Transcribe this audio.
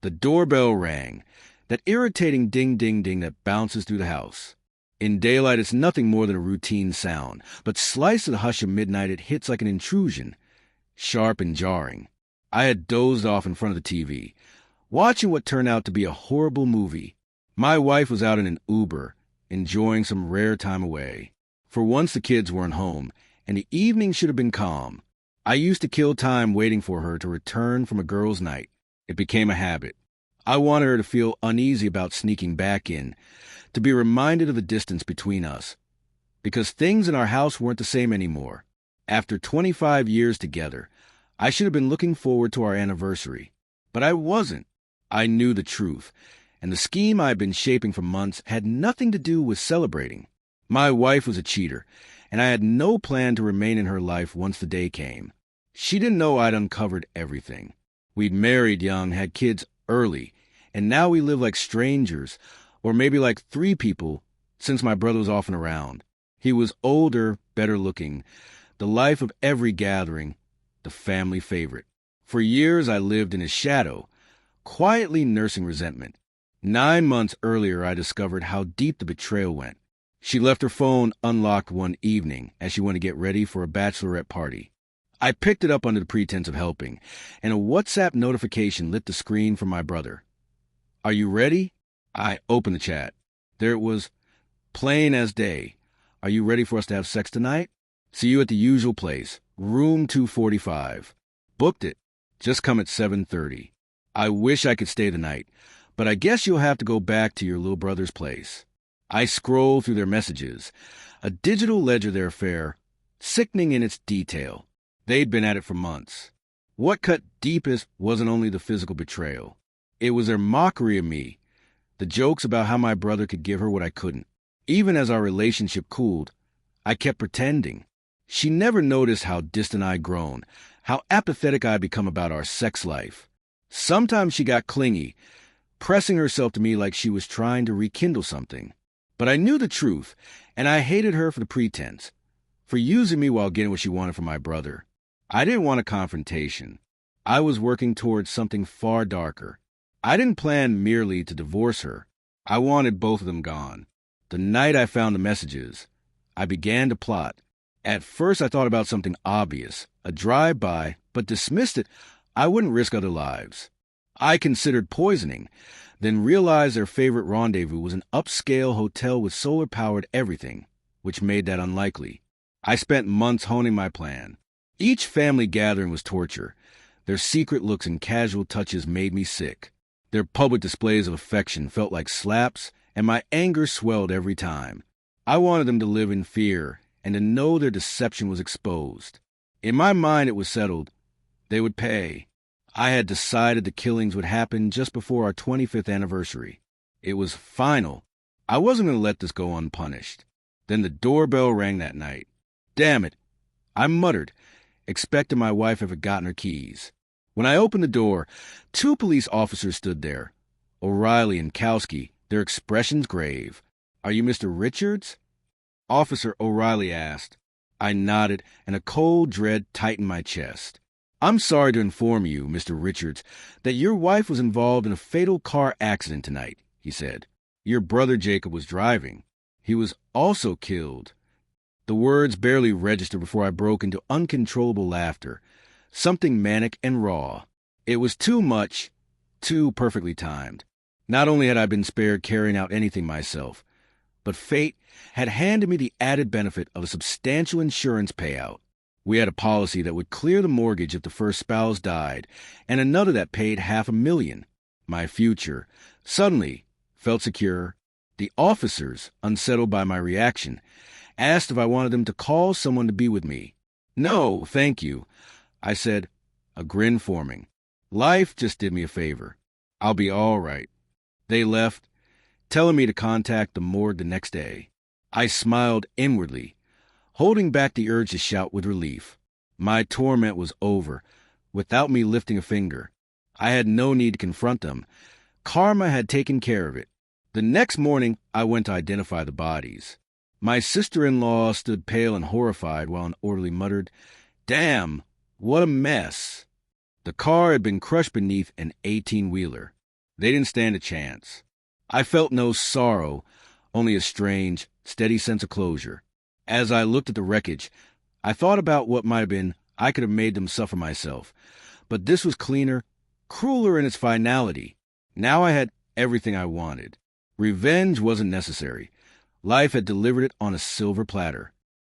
The doorbell rang, that irritating ding-ding-ding that bounces through the house. In daylight, it's nothing more than a routine sound, but sliced to the hush of midnight, it hits like an intrusion, sharp and jarring. I had dozed off in front of the TV, watching what turned out to be a horrible movie. My wife was out in an Uber, enjoying some rare time away. For once, the kids weren't home, and the evening should have been calm. I used to kill time waiting for her to return from a girls' night. It became a habit. I wanted her to feel uneasy about sneaking back in, to be reminded of the distance between us, because things in our house weren't the same anymore. After 25 years together, I should have been looking forward to our anniversary, but I wasn't. I knew the truth, and the scheme I had been shaping for months had nothing to do with celebrating. My wife was a cheater, and I had no plan to remain in her life once the day came. She didn't know I'd uncovered everything. We'd married young, had kids early, and now we live like strangers, or maybe like three people, since my brother was often around. He was older, better looking, the life of every gathering, the family favorite. For years I lived in his shadow, quietly nursing resentment. 9 months earlier I discovered how deep the betrayal went. She left her phone unlocked one evening as she went to get ready for a bachelorette party. I picked it up under the pretense of helping, and a WhatsApp notification lit the screen from my brother. "Are you ready?" I opened the chat. There it was, plain as day. "Are you ready for us to have sex tonight? See you at the usual place, room 245. Booked it. Just come at 7:30. I wish I could stay the night, but I guess you'll have to go back to your little brother's place." I scrolled through their messages, a digital ledger of their affair, sickening in its detail. They'd been at it for months. What cut deepest wasn't only the physical betrayal. It was their mockery of me, the jokes about how my brother could give her what I couldn't. Even as our relationship cooled, I kept pretending. She never noticed how distant I'd grown, how apathetic I'd become about our sex life. Sometimes she got clingy, pressing herself to me like she was trying to rekindle something. But I knew the truth, and I hated her for the pretense, for using me while getting what she wanted from my brother. I didn't want a confrontation. I was working towards something far darker. I didn't plan merely to divorce her. I wanted both of them gone. The night I found the messages, I began to plot. At first I thought about something obvious, a drive-by, but dismissed it. I wouldn't risk other lives. I considered poisoning, then realized their favorite rendezvous was an upscale hotel with solar-powered everything, which made that unlikely. I spent months honing my plan. Each family gathering was torture. Their secret looks and casual touches made me sick. Their public displays of affection felt like slaps, and my anger swelled every time. I wanted them to live in fear and to know their deception was exposed. In my mind, it was settled. They would pay. I had decided the killings would happen just before our 25th anniversary. It was final. I wasn't going to let this go unpunished. Then the doorbell rang that night. Damn it, I muttered, expecting my wife had forgotten her keys. When I opened the door, 2 police officers stood there, O'Reilly and Kowski, their expressions grave. "Are you Mr. Richards?" Officer O'Reilly asked. I nodded, and a cold dread tightened my chest. "I'm sorry to inform you, Mr. Richards, that your wife was involved in a fatal car accident tonight," he said. "Your brother Jacob was driving. He was also killed." The words barely registered before I broke into uncontrollable laughter, something manic and raw. It was too much, too perfectly timed. Not only had I been spared carrying out anything myself, but fate had handed me the added benefit of a substantial insurance payout. We had a policy that would clear the mortgage if the first spouse died, and another that paid $500,000. My future, suddenly, felt secure. The officers, unsettled by my reaction, asked if I wanted them to call someone to be with me. "No, thank you," I said, a grin forming. "Life just did me a favor. I'll be all right." They left, telling me to contact the morgue the next day. I smiled inwardly, holding back the urge to shout with relief. My torment was over, without me lifting a finger. I had no need to confront them. Karma had taken care of it. The next morning, I went to identify the bodies. My sister-in-law stood pale and horrified while an orderly muttered, "Damn, what a mess." The car had been crushed beneath an 18-wheeler. They didn't stand a chance. I felt no sorrow, only a strange, steady sense of closure. As I looked at the wreckage, I thought about what might have been. I could have made them suffer myself. But this was cleaner, crueler in its finality. Now I had everything I wanted. Revenge wasn't necessary. Life had delivered it on a silver platter.